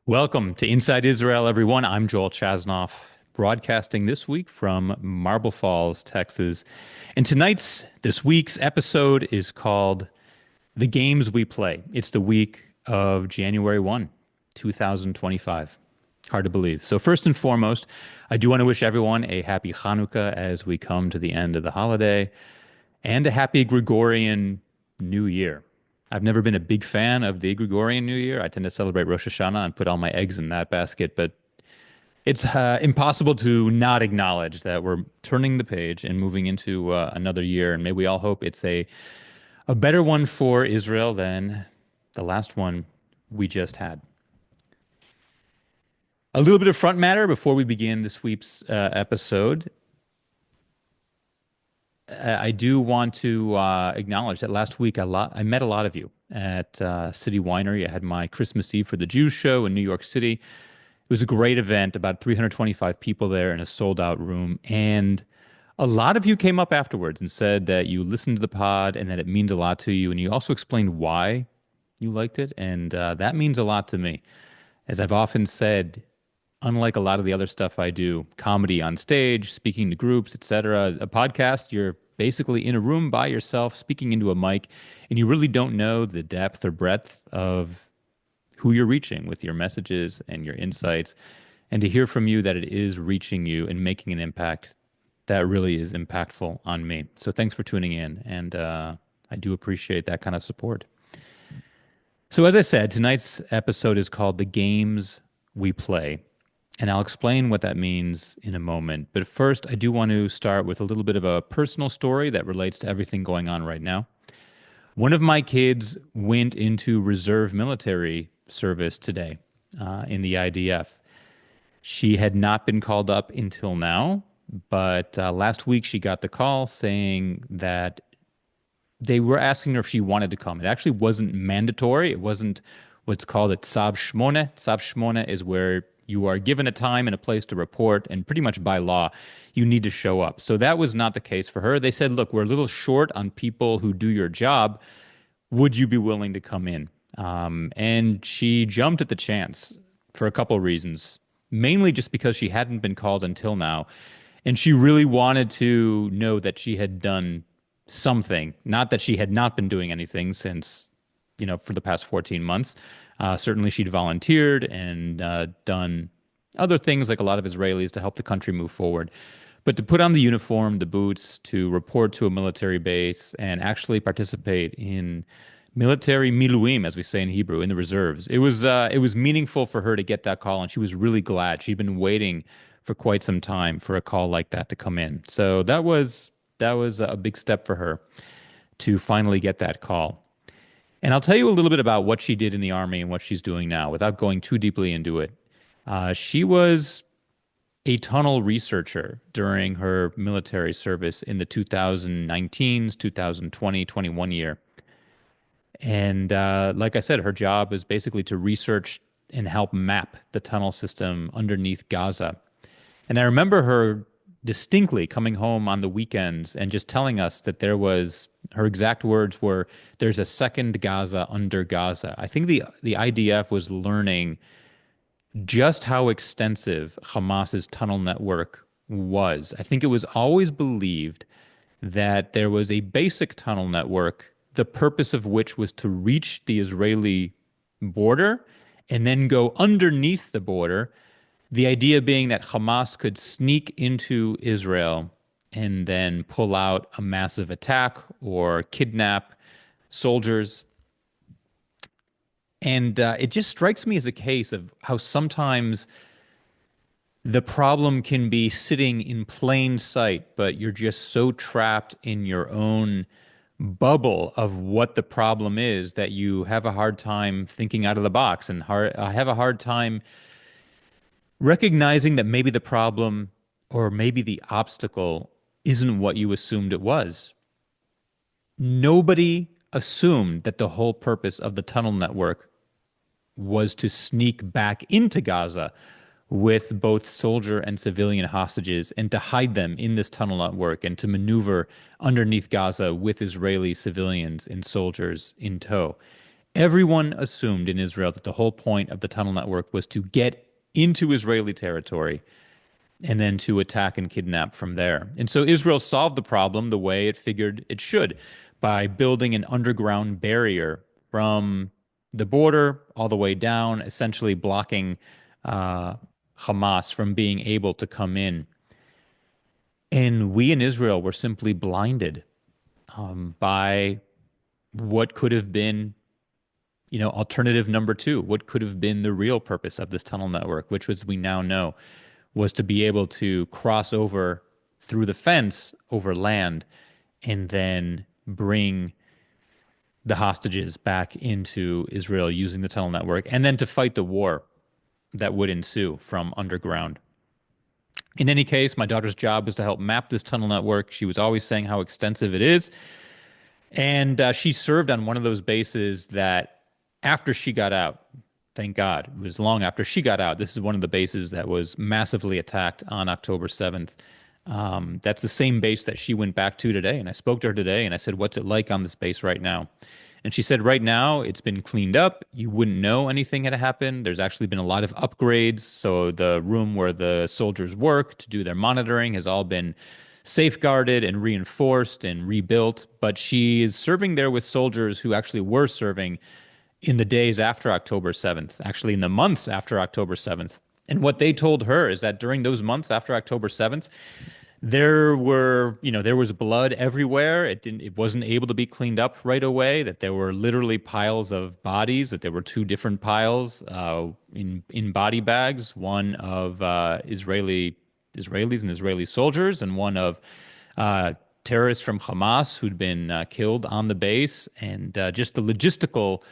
Welcome to Inside Israel, everyone. I'm Joel Chasnoff, broadcasting this week from Marble Falls, Texas. And this week's episode is called The Games We Play. It's the week of January 1, 2025. Hard to believe. So first and foremost, I do want to wish everyone a happy Hanukkah as we come to the end of the holiday and a happy Gregorian New Year. I've never been a big fan of the Gregorian New Year. I tend to celebrate Rosh Hashanah and put all my eggs in that basket, but it's impossible to not acknowledge that we're turning the page and moving into another year. And may we all hope it's a better one for Israel than the last one we just had. A little bit of front matter before we begin this week's episode. I do want to acknowledge that last week I met a lot of you at City Winery. I had my Christmas Eve for the Jews show in New York City. It was a great event, about 325 people there in a sold-out room. And a lot of you came up afterwards and said that you listened to the pod and that it means a lot to you. And you also explained why you liked it. And that means a lot to me. As I've often said, unlike a lot of the other stuff I do, comedy on stage, speaking to groups, etc., a podcast, you're basically in a room by yourself speaking into a mic, and you really don't know the depth or breadth of who you're reaching with your messages and your insights. And to hear from you that it is reaching you and making an impact, that really is impactful on me. So thanks for tuning in, and I do appreciate that kind of support. So as I said, tonight's episode is called The Games We Play. And I'll explain what that means in a moment. But first, I do want to start with a little bit of a personal story that relates to everything going on right now. One of my kids went into reserve military service today in the IDF. She had not been called up until now, but last week she got the call saying that they were asking her if she wanted to come. It actually wasn't mandatory. It wasn't what's called a tzav shmona. Tzav shmona is where you are given a time and a place to report, and pretty much by law, you need to show up. So that was not the case for her. They said, look, we're a little short on people who do your job. Would you be willing to come in? And she jumped at the chance for a couple of reasons, mainly just because she hadn't been called until now. And she really wanted to know that she had done something, not that she had not been doing anything since, for the past 14 months. Certainly she'd volunteered and done other things like a lot of Israelis to help the country move forward. But to put on the uniform, the boots, to report to a military base and actually participate in military miluim, as we say in Hebrew, in the reserves, it was meaningful for her to get that call, and she was really glad. She'd been waiting for quite some time for a call like that to come in. So that was a big step for her to finally get that call. And I'll tell you a little bit about what she did in the Army and what she's doing now without going too deeply into it. She was a tunnel researcher during her military service in the 2019s, 2020, 21 year. And like I said, her job is basically to research and help map the tunnel system underneath Gaza. And I remember her distinctly coming home on the weekends and just telling us that her exact words were, there's a second Gaza under Gaza. I think the IDF was learning just how extensive Hamas's tunnel network was. I think it was always believed that there was a basic tunnel network, the purpose of which was to reach the Israeli border and then go underneath the border. The idea being that Hamas could sneak into Israel and then pull out a massive attack or kidnap soldiers. And it just strikes me as a case of how sometimes the problem can be sitting in plain sight, but you're just so trapped in your own bubble of what the problem is that you have a hard time thinking out of the box and have a hard time recognizing that maybe the problem or maybe the obstacle isn't what you assumed it was. Nobody assumed that the whole purpose of the tunnel network was to sneak back into Gaza with both soldier and civilian hostages and to hide them in this tunnel network and to maneuver underneath Gaza with Israeli civilians and soldiers in tow. Everyone assumed in Israel that the whole point of the tunnel network was to get into Israeli territory and then to attack and kidnap from there. And so Israel solved the problem the way it figured it should by building an underground barrier from the border all the way down, essentially blocking uh, Hamas from being able to come in. And we in Israel were simply blinded by what could have been, alternative number two, what could have been the real purpose of this tunnel network, which was we now know was to be able to cross over through the fence over land and then bring the hostages back into Israel using the tunnel network and then to fight the war that would ensue from underground. In any case, my daughter's job was to help map this tunnel network. She was always saying how extensive it is. And she served on one of those bases that after she got out, thank God, it was long after she got out. This is one of the bases that was massively attacked on October 7th. That's the same base that she went back to today. And I spoke to her today and I said, "What's it like on this base right now?" And she said, "Right now, it's been cleaned up. You wouldn't know anything had happened. There's actually been a lot of upgrades. So the room where the soldiers work to do their monitoring has all been safeguarded and reinforced and rebuilt. But she is serving there with soldiers who actually were serving in the days after October 7th, actually in the months after October 7th. And what they told her is that during those months after October 7th, there was blood everywhere. It wasn't able to be cleaned up right away, that there were literally piles of bodies, that there were two different piles in body bags, one of Israelis and Israeli soldiers, and one of terrorists from Hamas who'd been killed on the base, and just the logistical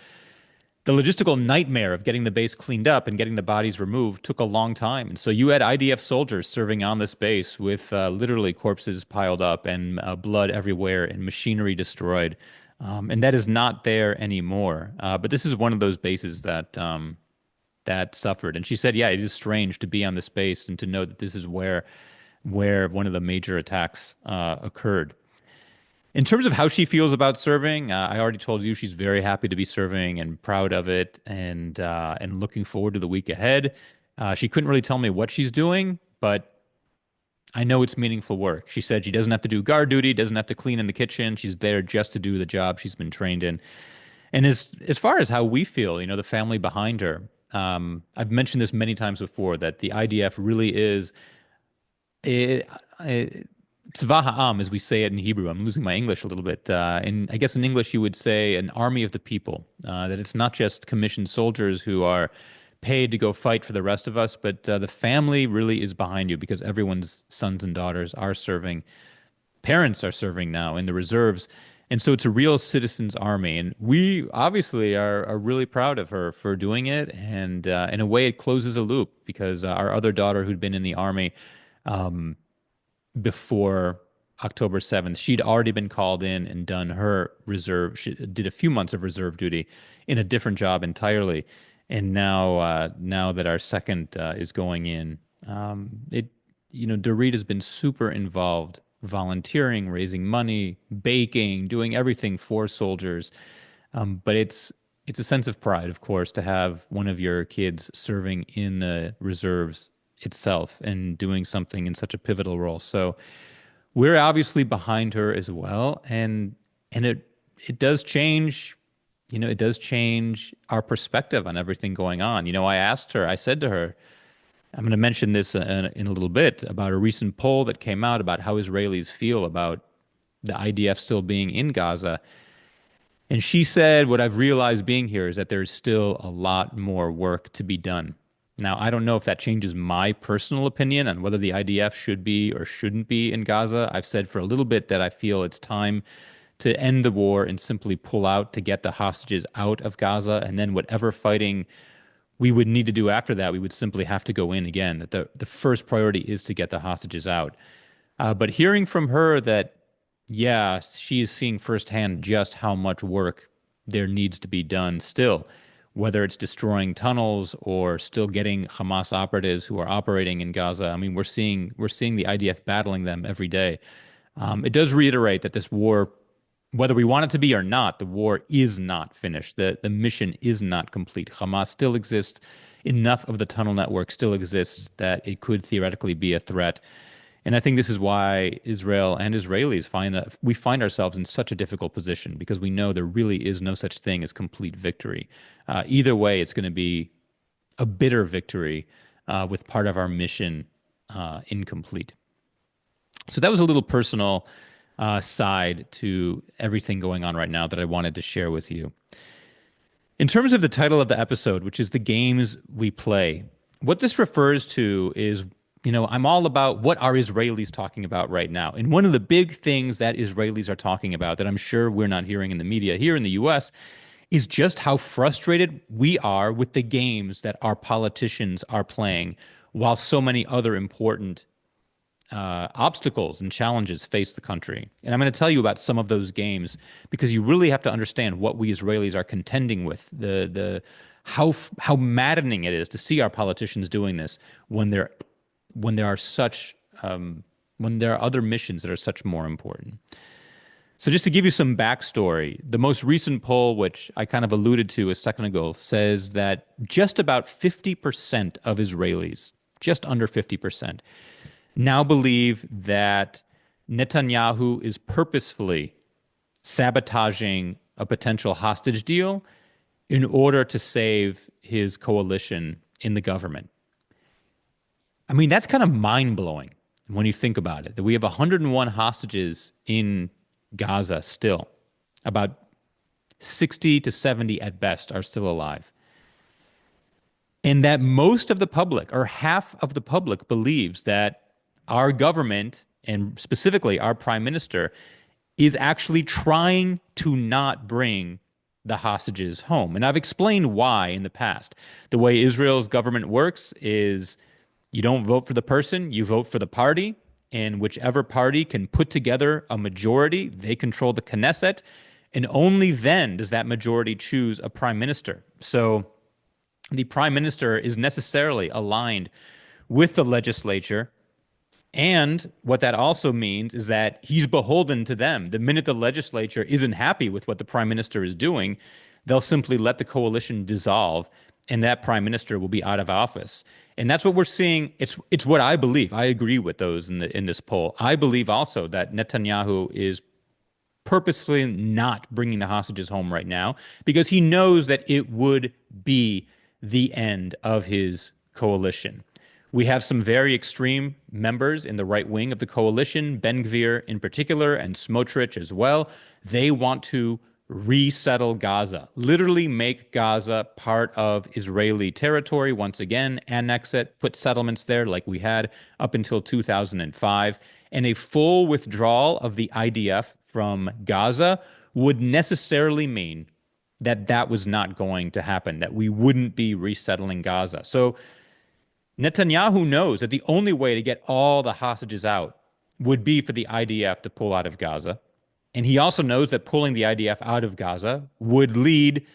nightmare of getting the base cleaned up and getting the bodies removed took a long time. And so you had IDF soldiers serving on this base with literally corpses piled up and blood everywhere and machinery destroyed. And that is not there anymore. But this is one of those bases that suffered. And she said, yeah, it is strange to be on this base and to know that this is where one of the major attacks occurred. In terms of how she feels about serving, I already told you she's very happy to be serving and proud of it, and looking forward to the week ahead. She couldn't really tell me what she's doing, but I know it's meaningful work. She said she doesn't have to do guard duty, doesn't have to clean in the kitchen. She's there just to do the job she's been trained in. And as far as how we feel, the family behind her, I've mentioned this many times before that the IDF really is. Tzva ha'am, as we say it in Hebrew. I'm losing my English a little bit. I guess in English you would say an army of the people. That it's not just commissioned soldiers who are paid to go fight for the rest of us, but the family really is behind you because everyone's sons and daughters are serving. Parents are serving now in the reserves. And so it's a real citizens army. And we obviously are really proud of her for doing it. And in a way, it closes a loop because our other daughter who'd been in the army before October 7th, she'd already been called in and done her reserve. She did a few months of reserve duty in a different job entirely. And now that our second is going in, Dorit has been super involved, volunteering, raising money, baking, doing everything for soldiers. But it's a sense of pride, of course, to have one of your kids serving in the reserves itself and doing something in such a pivotal role. So we're obviously behind her as well, and it does change. It does change our perspective on everything going on. I said to her, I'm going to mention this in a little bit about a recent poll that came out about how Israelis feel about the IDF still being in Gaza. And she said, what I've realized being here is that there's still a lot more work to be done. Now, I don't know if that changes my personal opinion on whether the IDF should be or shouldn't be in Gaza. I've said for a little bit that I feel it's time to end the war and simply pull out to get the hostages out of Gaza. And then whatever fighting we would need to do after that, we would simply have to go in again. That the first priority is to get the hostages out. But hearing from her that, yeah, she is seeing firsthand just how much work there needs to be done still, whether it's destroying tunnels or still getting Hamas operatives who are operating in Gaza. I mean, we're seeing the IDF battling them every day. It does reiterate that this war Whether we want it to be or not, the war is not finished. The mission is not complete. Hamas still exists. Enough of the tunnel network still exists that it could theoretically be a threat. And I think this is why Israel and Israelis we find ourselves in such a difficult position because we know there really is no such thing as complete victory. Either way, it's going to be a bitter victory with part of our mission incomplete. So that was a little personal side to everything going on right now that I wanted to share with you. In terms of the title of the episode, which is The Games We Play, what this refers to is, I'm all about what are Israelis talking about right now. And one of the big things that Israelis are talking about that I'm sure we're not hearing in the media here in the US is just how frustrated we are with the games that our politicians are playing while so many other important obstacles and challenges face the country. And I'm going to tell you about some of those games because you really have to understand what we Israelis are contending with. How maddening it is to see our politicians doing this when there are such when there are other missions that are such more important. So just to give you some backstory, the most recent poll, which I kind of alluded to a second ago, says that just about 50% of Israelis, just under 50%, now believe that Netanyahu is purposefully sabotaging a potential hostage deal in order to save his coalition in the government. I mean, that's kind of mind-blowing when you think about it, that we have 101 hostages in Gaza still. About 60 to 70 at best are still alive. And that most of the public, or half of the public, believes that our government, and specifically our prime minister, is actually trying to not bring the hostages home. And I've explained why in the past. The way Israel's government works is you don't vote for the person, you vote for the party, and whichever party can put together a majority, they control the Knesset, and only then does that majority choose a prime minister. So the prime minister is necessarily aligned with the legislature. And what that also means is that he's beholden to them. The minute the legislature isn't happy with what the prime minister is doing, they'll simply let the coalition dissolve, and that prime minister will be out of office. And that's what we're seeing. It's what I believe. I agree with those in this poll. I believe also that Netanyahu is purposely not bringing the hostages home right now because he knows that it would be the end of his coalition. We have some very extreme members in the right wing of the coalition, Ben Gvir in particular, and Smotrich as well. They want to resettle Gaza, literally make Gaza part of Israeli territory once again, annex it, put settlements there like we had up until 2005. And a full withdrawal of the IDF from Gaza would necessarily mean that that was not going to happen, that we wouldn't be resettling Gaza. So Netanyahu knows that the only way to get all the hostages out would be for the IDF to pull out of Gaza. And he also knows that pulling the IDF out of Gaza would lead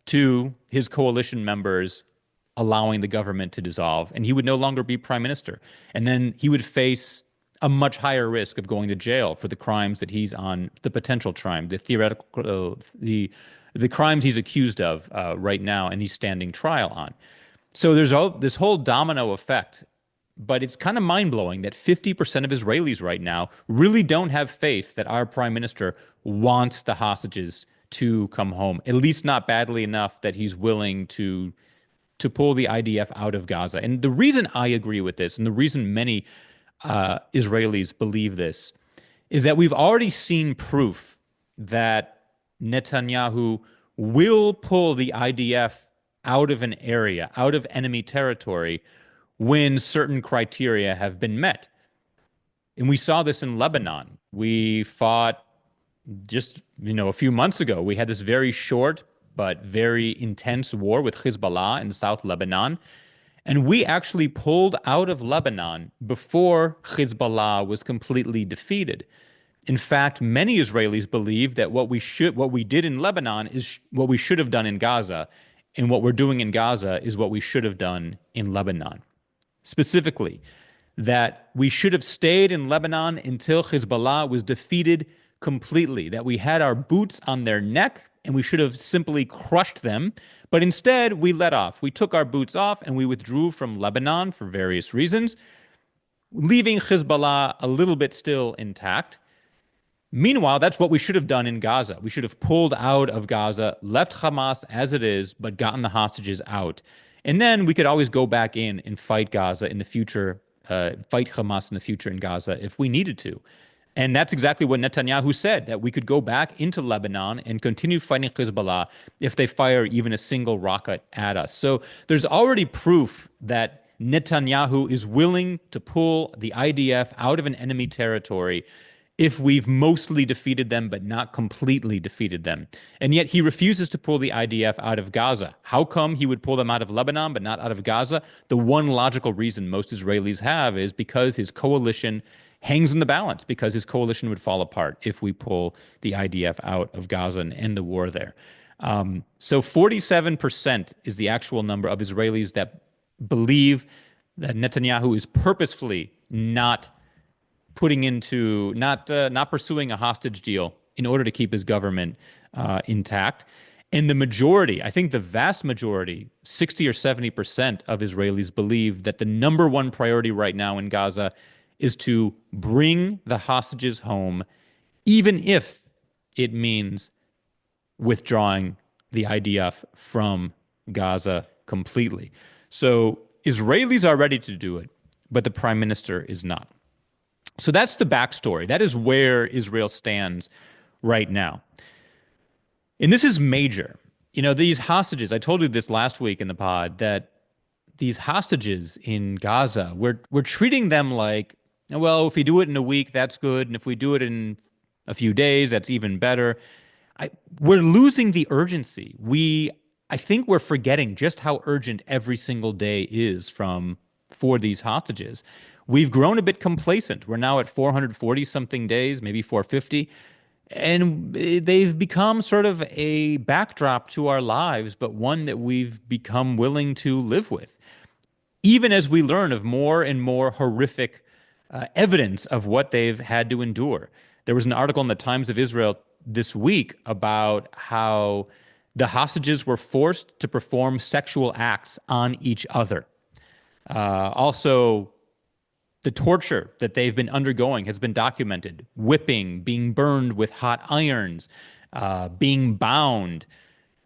to his coalition members allowing the government to dissolve, and he would no longer be prime minister. And then he would face a much higher risk of going to jail for the crimes that he's on, the potential crime, the theoretical, the crimes he's accused of right now, and he's standing trial on. So there's this whole domino effect, but it's kind of mind-blowing that 50% of Israelis right now really don't have faith that our prime minister wants the hostages to come home, at least not badly enough that he's willing to pull the IDF out of Gaza. And the reason I agree with this, and the reason many Israelis believe this, is that we've already seen proof that Netanyahu will pull the IDF out of an area, out of enemy territory, when certain criteria have been met. And we saw this in Lebanon. We fought just, a few months ago. We had this very short but very intense war with Hezbollah in South Lebanon. And we actually pulled out of Lebanon before Hezbollah was completely defeated. In fact, many Israelis believe that what we did in Lebanon is what we should have done in Gaza, and what we're doing in Gaza is what we should have done in Lebanon. Specifically, that we should have stayed in Lebanon until Hezbollah was defeated completely, that we had our boots on their neck and we should have simply crushed them. But instead, we let off. We took our boots off and we withdrew from Lebanon for various reasons, leaving Hezbollah a little bit still intact. Meanwhile, that's what we should have done in Gaza. We should have pulled out of Gaza, left Hamas as it is, but gotten the hostages out. And then we could always go back in and fight Gaza in the future, fight Hamas in the future in Gaza if we needed to. And that's exactly what Netanyahu said, that we could go back into Lebanon and continue fighting Hezbollah if they fire even a single rocket at us. So there's already proof that Netanyahu is willing to pull the IDF out of an enemy territory if we've mostly defeated them, but not completely defeated them. And yet he refuses to pull the IDF out of Gaza. How come he would pull them out of Lebanon, but not out of Gaza? The one logical reason most Israelis have is because his coalition hangs in the balance, because his coalition would fall apart if we pull the IDF out of Gaza and end the war there. So 47% is the actual number of Israelis that believe that Netanyahu is purposefully not pursuing a hostage deal in order to keep his government intact. And the majority, I think the vast majority, 60 or 70% of Israelis believe that the number one priority right now in Gaza is to bring the hostages home, even if it means withdrawing the IDF from Gaza completely. So Israelis are ready to do it, but the prime minister is not. So that's the backstory. That is where Israel stands right now. And this is major. You know, these hostages, I told you this last week in the pod, that these hostages in Gaza, we're treating them like, well, if we do it in a week, that's good. And if we do it in a few days, that's even better. We're losing the urgency. I think we're forgetting just how urgent every single day is for these hostages. We've grown a bit complacent. We're now at 440 something days, maybe 450. And they've become sort of a backdrop to our lives, but one that we've become willing to live with, even as we learn of more and more horrific evidence of what they've had to endure. There was an article in the Times of Israel this week about how the hostages were forced to perform sexual acts on each other. Also, the torture that they've been undergoing has been documented. Whipping, being burned with hot irons, being bound.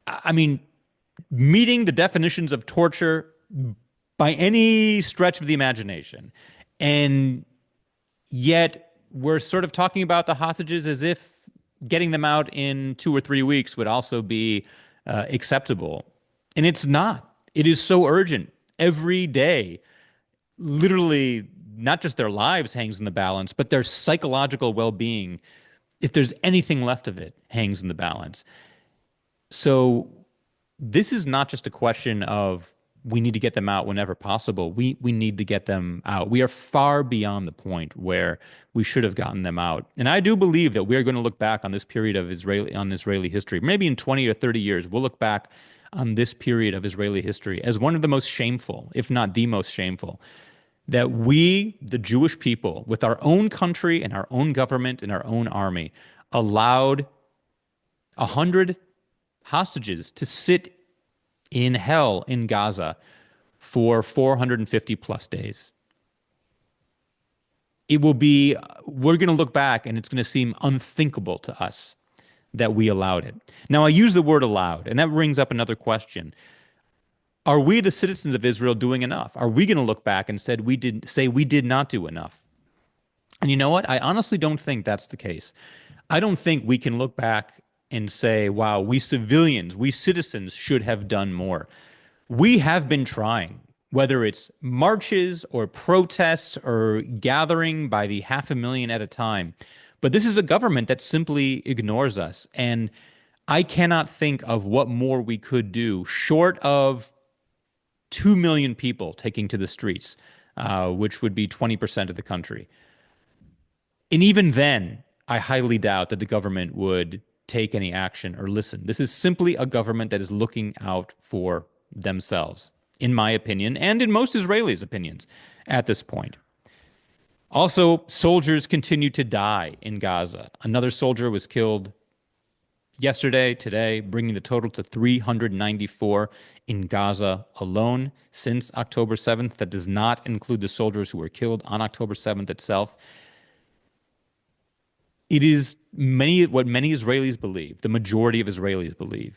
I mean, meeting the definitions of torture by any stretch of the imagination. And yet we're sort of talking about the hostages as if getting them out in 2 or 3 weeks would also be acceptable. And it's not. It is so urgent. Every day, literally, not just their lives hangs in the balance, but their psychological well-being, if there's anything left of it, hangs in the balance. So this is not just a question of we need to get them out whenever possible. We need to get them out. We are far beyond the point where we should have gotten them out. And I do believe that we are going to look back on this period of Israeli history. Maybe in 20 or 30 years, we'll look back on this period of Israeli history as one of the most shameful, if not the most shameful, that we, the Jewish people, with our own country and our own government and our own army, allowed 100 hostages to sit in hell in Gaza for 450 plus days. We're going to look back and it's going to seem unthinkable to us that we allowed it. Now, I use the word allowed, and that brings up another question. Are we, the citizens of Israel, doing enough? Are we going to look back and say we did not do enough? And you know what? I honestly don't think that's the case. I don't think we can look back and say, wow, we civilians, we citizens should have done more. We have been trying, whether it's marches or protests or gathering by the 500,000 at a time. But this is a government that simply ignores us. And I cannot think of what more we could do short of 2 million people taking to the streets, which would be 20% of the country. And even then, I highly doubt that the government would take any action or listen. This is simply a government that is looking out for themselves, in my opinion, and in most Israelis' opinions at this point. Also, soldiers continue to die in Gaza. Another soldier was killed yesterday, today, bringing the total to 394 in Gaza alone since October 7th. That does not include the soldiers who were killed on October 7th itself. It is what many Israelis believe, the majority of Israelis believe,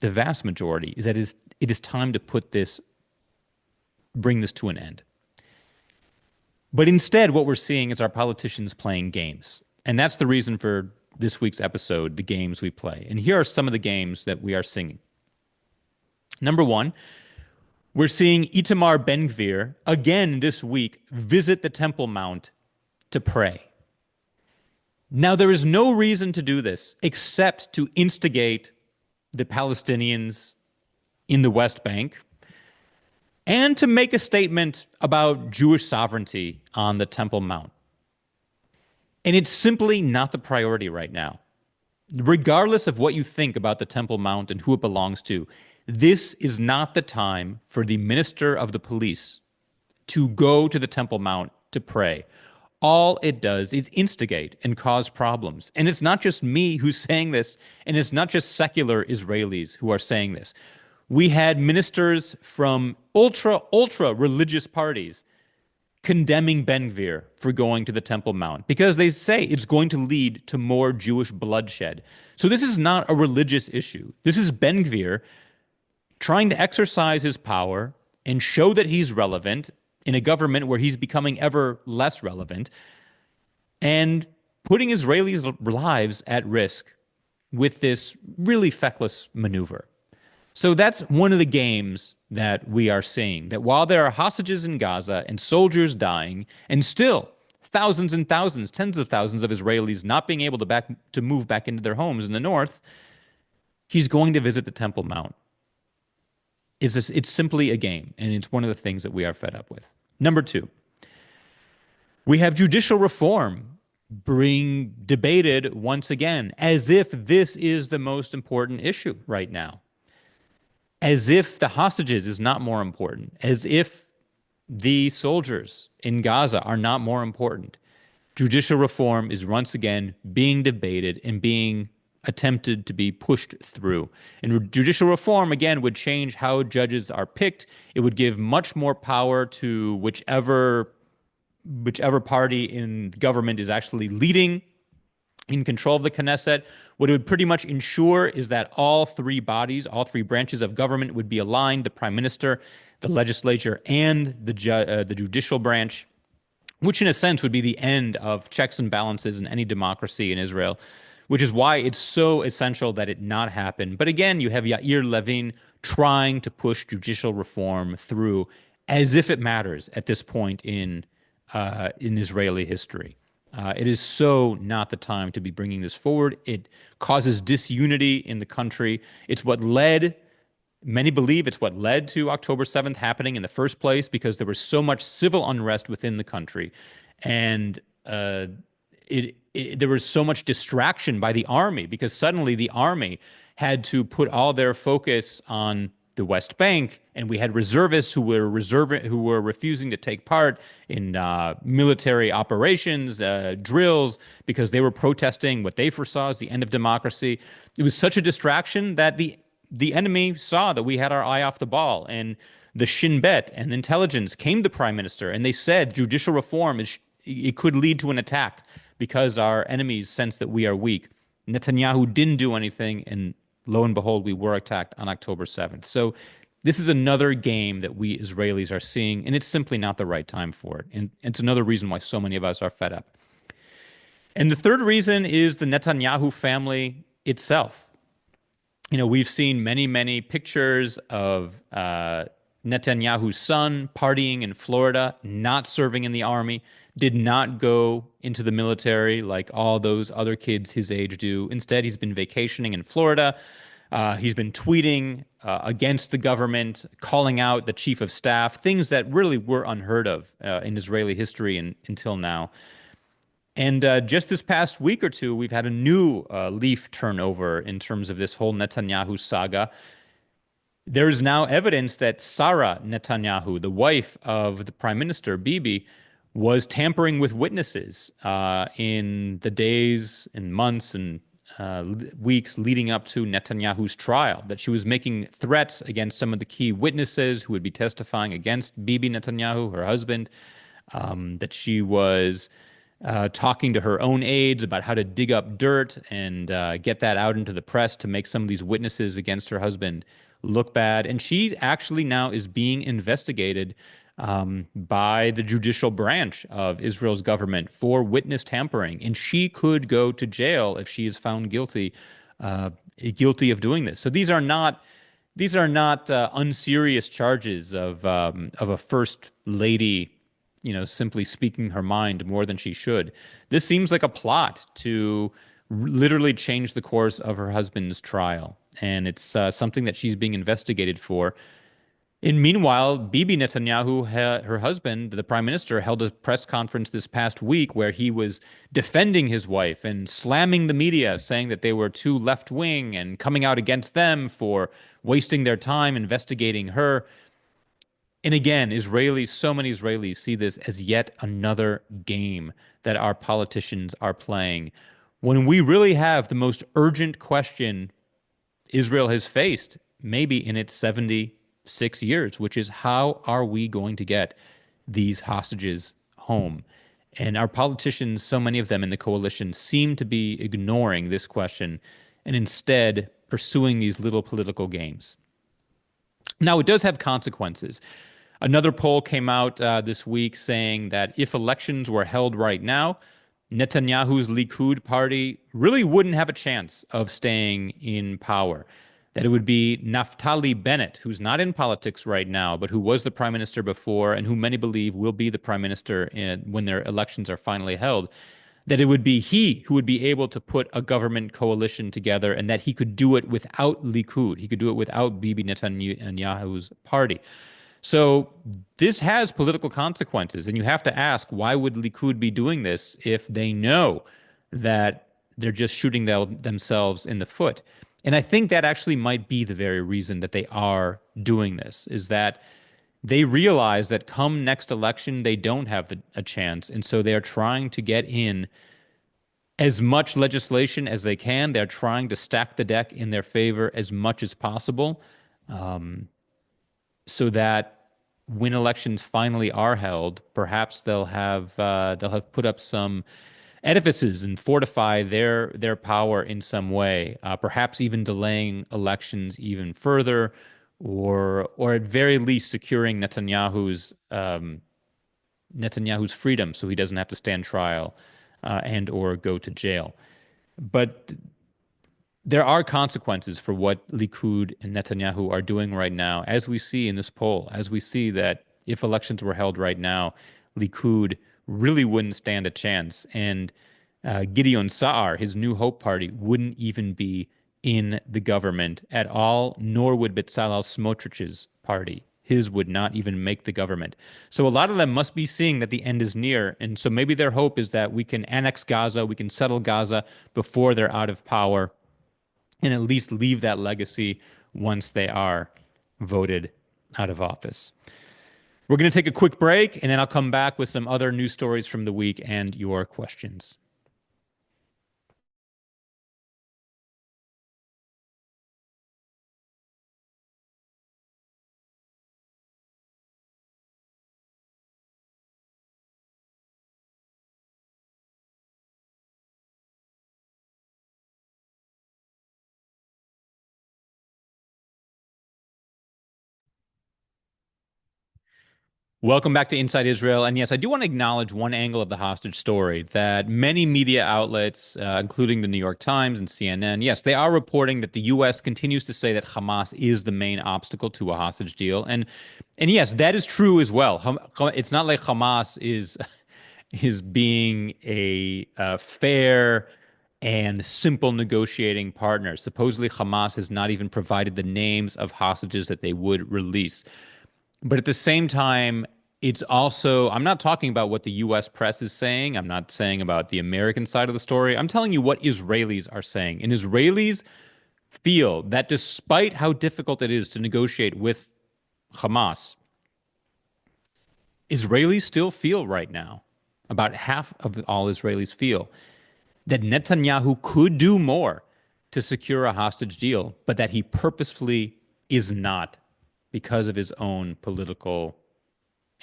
the vast majority, is that it is time to bring this to an end. But instead, what we're seeing is our politicians playing games. And that's the reason for this week's episode, the games we play. And here are some of the games that we are singing. Number one, we're seeing Itamar Ben-Gvir again this week visit the Temple Mount to pray. Now, there is no reason to do this except to instigate the Palestinians in the West Bank and to make a statement about Jewish sovereignty on the Temple Mount. And it's simply not the priority right now. Regardless of what you think about the Temple Mount and who it belongs to, this is not the time for the minister of the police to go to the Temple Mount to pray. All it does is instigate and cause problems. And it's not just me who's saying this, and it's not just secular Israelis who are saying this. We had ministers from ultra religious parties condemning Ben-Gvir for going to the Temple Mount because they say it's going to lead to more Jewish bloodshed. So this is not a religious issue. This is Ben-Gvir trying to exercise his power and show that he's relevant in a government where he's becoming ever less relevant and putting Israelis' lives at risk with this really feckless maneuver. So that's one of the games that we are seeing, that while there are hostages in Gaza and soldiers dying, and still thousands and thousands, tens of thousands of Israelis not being able to move back into their homes in the north, he's going to visit the Temple Mount. It's simply a game, and it's one of the things that we are fed up with. Number two, we have judicial reform being debated once again, as if this is the most important issue right now. As if the hostages is not more important, as if the soldiers in Gaza are not more important. Judicial reform is once again being debated and being attempted to be pushed through. And judicial reform, again, would change how judges are picked. It would give much more power to whichever party in government is actually leading in control of the Knesset. What it would pretty much ensure is that all three bodies, all three branches of government would be aligned: the prime minister, the legislature, and the judicial branch, which in a sense would be the end of checks and balances in any democracy in Israel, which is why it's so essential that it not happen. But again, you have Yair Levin trying to push judicial reform through as if it matters at this point in Israeli history. It is so not the time to be bringing this forward. It causes disunity in the country. It's what led, many believe it's what led to October 7th happening in the first place, because there was so much civil unrest within the country. And there was so much distraction by the army, because suddenly the army had to put all their focus on the West Bank, and we had reservists who were refusing to take part in military operations, drills, because they were protesting what they foresaw as the end of democracy. It was such a distraction that the enemy saw that we had our eye off the ball, and the Shin Bet and intelligence came to the prime minister, and they said judicial reform it could lead to an attack because our enemies sense that we are weak. Netanyahu didn't do anything, and lo and behold, we were attacked on October 7th. So this is another game that we Israelis are seeing, and it's simply not the right time for it. And it's another reason why so many of us are fed up. And the third reason is the Netanyahu family itself. You know, we've seen many, many pictures of Netanyahu's son partying in Florida, not serving in the army, did not go into the military like all those other kids his age do. Instead, he's been vacationing in Florida. He's been tweeting against the government, calling out the chief of staff, things that really were unheard of in Israeli history until now. And just this past week or two, we've had a new leaf turnover in terms of this whole Netanyahu saga. There is now evidence that Sarah Netanyahu, the wife of the prime minister, Bibi, was tampering with witnesses in the days and months and weeks leading up to Netanyahu's trial, that she was making threats against some of the key witnesses who would be testifying against Bibi Netanyahu, her husband, that she was talking to her own aides about how to dig up dirt and get that out into the press to make some of these witnesses against her husband look bad. And she actually now is being investigated by the judicial branch of Israel's government for witness tampering. And she could go to jail if she is found uh, guilty of doing this. So these are not unserious charges of a first lady, simply speaking her mind more than she should. This seems like a plot to literally change the course of her husband's trial, and it's something that she's being investigated for. And meanwhile, Bibi Netanyahu, her husband, the prime minister, held a press conference this past week where he was defending his wife and slamming the media, saying that they were too left wing and coming out against them for wasting their time investigating her. And again, so many Israelis see this as yet another game that our politicians are playing. When we really have the most urgent question Israel has faced, maybe in its 76 years, which is how are we going to get these hostages home? And our politicians, so many of them in the coalition, seem to be ignoring this question and instead pursuing these little political games. Now, it does have consequences. Another poll came out this week saying that if elections were held right now, Netanyahu's Likud party really wouldn't have a chance of staying in power. That it would be Naftali Bennett, who's not in politics right now, but who was the prime minister before and who many believe will be the prime minister when their elections are finally held. That it would be he who would be able to put a government coalition together and that he could do it without Likud. He could do it without Bibi Netanyahu's party. So this has political consequences, and you have to ask, why would Likud be doing this if they know that they're just shooting themselves in the foot? And I think that actually might be the very reason that they are doing this, is that they realize that come next election, they don't have a chance. And so they're trying to get in as much legislation as they can. They're trying to stack the deck in their favor as much as possible. So that when elections finally are held, perhaps they'll have put up some edifices and fortify their power in some way, perhaps even delaying elections even further, or at very least securing Netanyahu's freedom, so he doesn't have to stand trial and or go to jail. But there are consequences for what Likud and Netanyahu are doing right now, as we see in this poll, as we see that if elections were held right now, Likud really wouldn't stand a chance. And Gideon Sa'ar, his New Hope party, wouldn't even be in the government at all, nor would Bezalel Smotrich's party. His would not even make the government. So a lot of them must be seeing that the end is near. And so maybe their hope is that we can annex Gaza, we can settle Gaza before they're out of power, and at least leave that legacy once they are voted out of office. We're going to take a quick break, and then I'll come back with some other news stories from the week and your questions. Welcome back to Inside Israel. And yes, I do want to acknowledge one angle of the hostage story that many media outlets, including the New York Times and CNN, yes, they are reporting that the U.S. continues to say that Hamas is the main obstacle to a hostage deal. And yes, that is true as well. It's not like Hamas is being a fair and simple negotiating partner. Supposedly, Hamas has not even provided the names of hostages that they would release. But at the same time, it's also, I'm not talking about what the US press is saying. I'm not saying about the American side of the story. I'm telling you what Israelis are saying. And Israelis feel that despite how difficult it is to negotiate with Hamas, Israelis still feel right now, about half of all Israelis feel, that Netanyahu could do more to secure a hostage deal, but that he purposefully is not because of his own political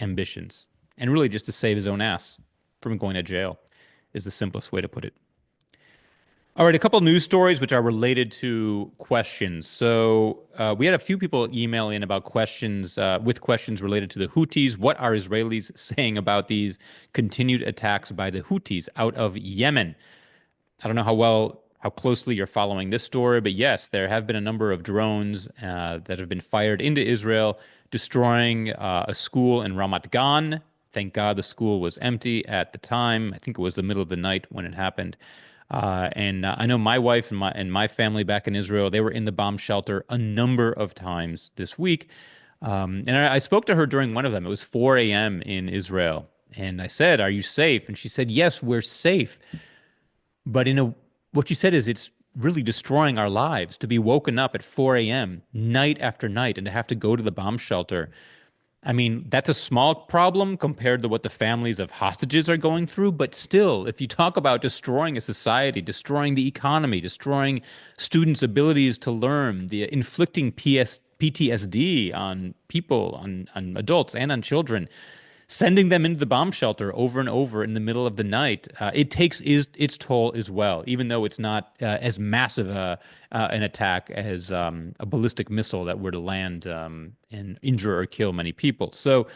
ambitions. And really just to save his own ass from going to jail is the simplest way to put it. All right, a couple news stories which are related to questions. So we had a few people email in about questions with questions related to the Houthis. What are Israelis saying about these continued attacks by the Houthis out of Yemen? I don't know how closely you're following this story, but yes, there have been a number of drones that have been fired into Israel, destroying a school in Ramat Gan. Thank God the school was empty at the time. I think it was the middle of the night when it happened. And I know my wife and my family back in Israel, they were in the bomb shelter a number of times this week. And I spoke to her during one of them. It was 4 a.m. in Israel. And I said, "Are you safe?" And she said, "Yes, we're safe." But what she said is it's really destroying our lives to be woken up at 4 a.m. night after night and to have to go to the bomb shelter. I mean, that's a small problem compared to what the families of hostages are going through. But still, if you talk about destroying a society, destroying the economy, destroying students' abilities to learn, the inflicting PTSD on people, on adults, and on children, sending them into the bomb shelter over and over in the middle of the night, it takes its toll as well, even though it's not as massive an attack as a ballistic missile that were to land and injure or kill many people. So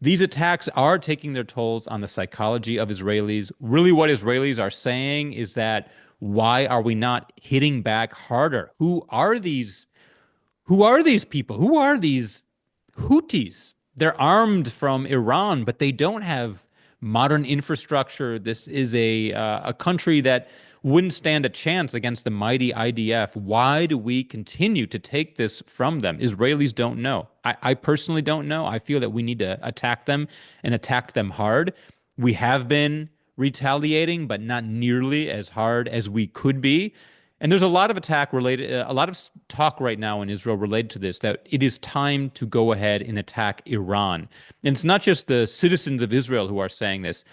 these attacks are taking their tolls on the psychology of Israelis. Really, what Israelis are saying is that why are we not hitting back harder? Who are these? Who are these people? Who are these Houthis? They're armed from Iran, but they don't have modern infrastructure. This is a country that wouldn't stand a chance against the mighty IDF. Why do we continue to take this from them? Israelis don't know. I personally don't know. I feel that we need to attack them and attack them hard. We have been retaliating, but not nearly as hard as we could be. And there's a lot of a lot of talk right now in Israel related to this, that it is time to go ahead and attack Iran. And it's not just the citizens of Israel who are saying this.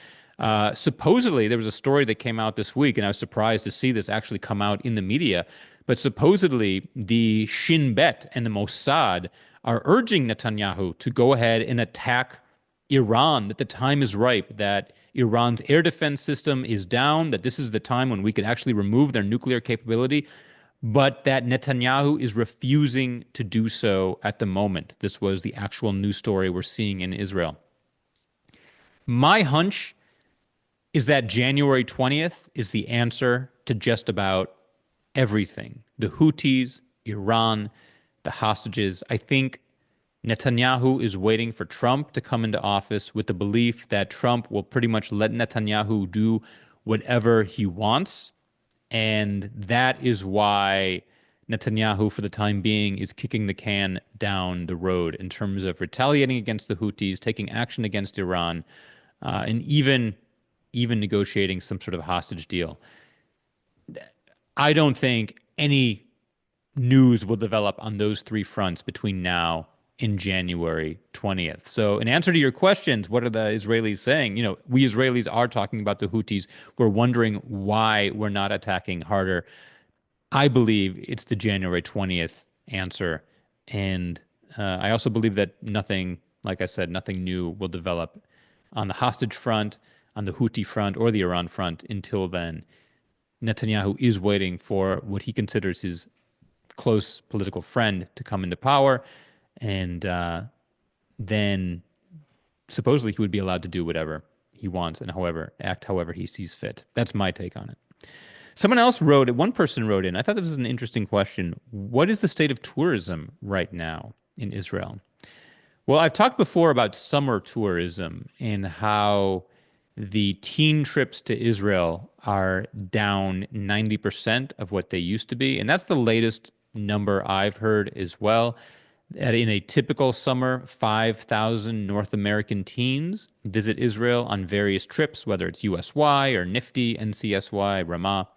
Supposedly, there was a story that came out this week, and I was surprised to see this actually come out in the media. But supposedly, the Shin Bet and the Mossad are urging Netanyahu to go ahead and attack Iran, that the time is ripe, that Iran's air defense system is down, that this is the time when we could actually remove their nuclear capability, but that Netanyahu is refusing to do so at the moment. This was the actual news story we're seeing in Israel. My hunch is that January 20th is the answer to just about everything. The Houthis, Iran, the hostages. I think Netanyahu is waiting for Trump to come into office with the belief that Trump will pretty much let Netanyahu do whatever he wants. And that is why Netanyahu, for the time being, is kicking the can down the road in terms of retaliating against the Houthis, taking action against Iran, and even negotiating some sort of hostage deal. I don't think any news will develop on those three fronts between now and January 20th. So in answer to your questions, what are the Israelis saying? You know, we Israelis are talking about the Houthis. We're wondering why we're not attacking harder. I believe it's the January 20th answer. And I also believe that nothing, like I said, nothing new will develop on the hostage front, on the Houthi front, or the Iran front until then. Netanyahu is waiting for what he considers his close political friend to come into power. And then supposedly he would be allowed to do whatever he wants and act however he sees fit. That's my take on it. One person wrote in, I thought this was an interesting question. What is the state of tourism right now in Israel? Well, I've talked before about summer tourism and how the teen trips to Israel are down 90% of what they used to be. And that's the latest number I've heard as well. That in a typical summer, 5,000 North American teens visit Israel on various trips, whether it's USY or NIFTY, NCSY, Ramah.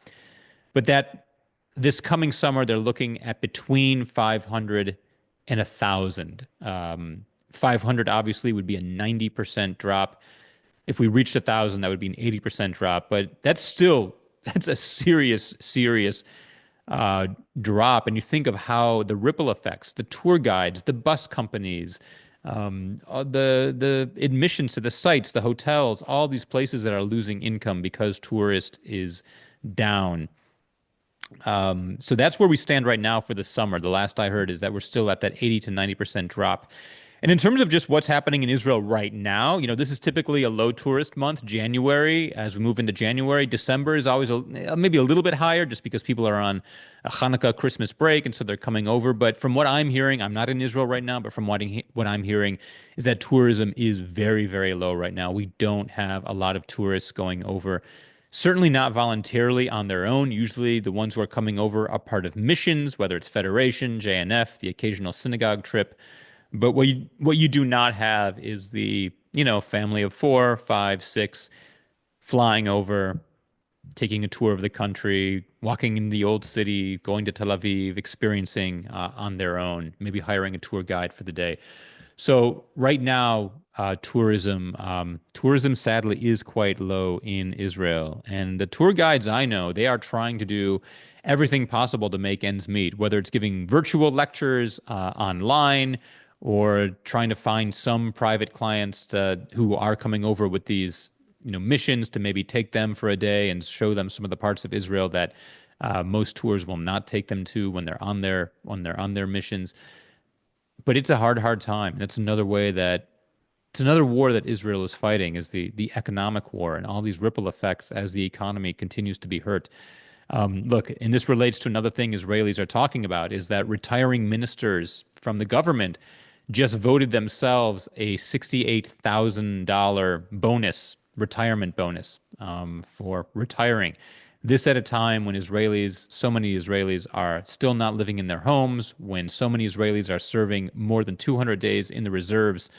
But that this coming summer, they're looking at between 500 and 1,000 500 obviously would be a 90% drop. If we reached 1,000, that would be an 80% drop. But that's a serious uh, drop. And you think of how the ripple effects, the tour guides, the bus companies, the admissions to the sites, the hotels, all these places that are losing income because tourist is down. So that's where we stand right now for the summer. The last I heard is that we're still at that 80 to 90% drop. And in terms of just what's happening in Israel right now, this is typically a low tourist month, January. As we move into January, December is always maybe a little bit higher just because people are on a Hanukkah, Christmas break, and so they're coming over. But from what I'm hearing, I'm not in Israel right now, but from what I'm hearing is that tourism is very, very low right now. We don't have a lot of tourists going over. Certainly not voluntarily on their own. Usually the ones who are coming over are part of missions, whether it's Federation, JNF, the occasional synagogue trip. But what you do not have is the, family of four, five, six flying over, taking a tour of the country, walking in the old city, going to Tel Aviv, experiencing on their own, maybe hiring a tour guide for the day. So right now, tourism sadly is quite low in Israel, and the tour guides I know they are trying to do everything possible to make ends meet, whether it's giving virtual lectures online or trying to find some private clients who are coming over with these missions to maybe take them for a day and show them some of the parts of Israel that most tours will not take them to when they're on their missions. But it's a hard time. That's another way that it's another war that Israel is fighting is the economic war and all these ripple effects as the economy continues to be hurt. Look, and this relates to another thing Israelis are talking about is that retiring ministers from the government just voted themselves a $68,000 retirement bonus, for retiring. This at a time when so many Israelis are still not living in their homes, when so many Israelis are serving more than 200 days in the reserves.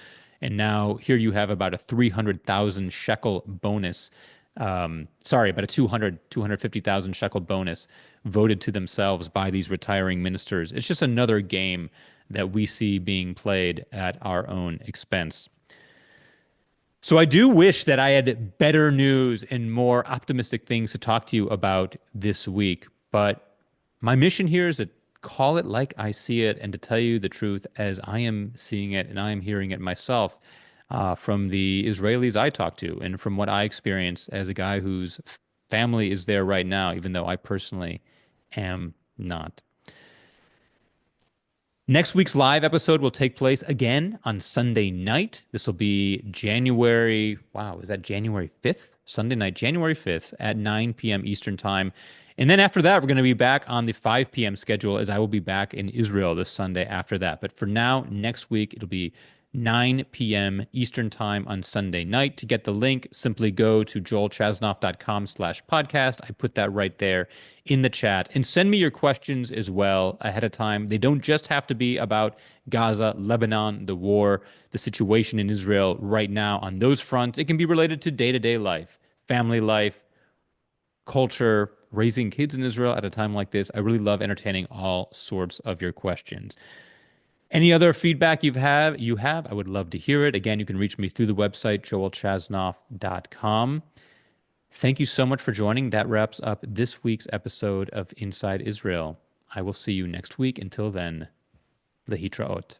And now here you have about a 300,000 shekel bonus. About a 250,000 shekel bonus voted to themselves by these retiring ministers. It's just another game that we see being played at our own expense. So I do wish that I had better news and more optimistic things to talk to you about this week. But my mission here is to call it like I see it and to tell you the truth as I am seeing it and I am hearing it myself from the Israelis I talk to and from what I experience as a guy whose family is there right now, even though I personally am not. Next week's live episode will take place again on Sunday night. This will be is that January 5th? Sunday night, January 5th at 9 p.m. Eastern Time. And then after that, we're going to be back on the 5 p.m. schedule as I will be back in Israel this Sunday after that. But for now, next week, it'll be 9 p.m. Eastern Time on Sunday night. To get the link, simply go to joelchasnoff.com/podcast. I put that right there in the chat. And send me your questions as well ahead of time. They don't just have to be about Gaza, Lebanon, the war, the situation in Israel right now on those fronts. It can be related to day-to-day life, family life, culture, raising kids in Israel at a time like this. I really love entertaining all sorts of your questions. Any other feedback you have, I would love to hear it. Again, you can reach me through the website, joelchasnoff.com. Thank you so much for joining. That wraps up this week's episode of Inside Israel. I will see you next week. Until then, lehitraot.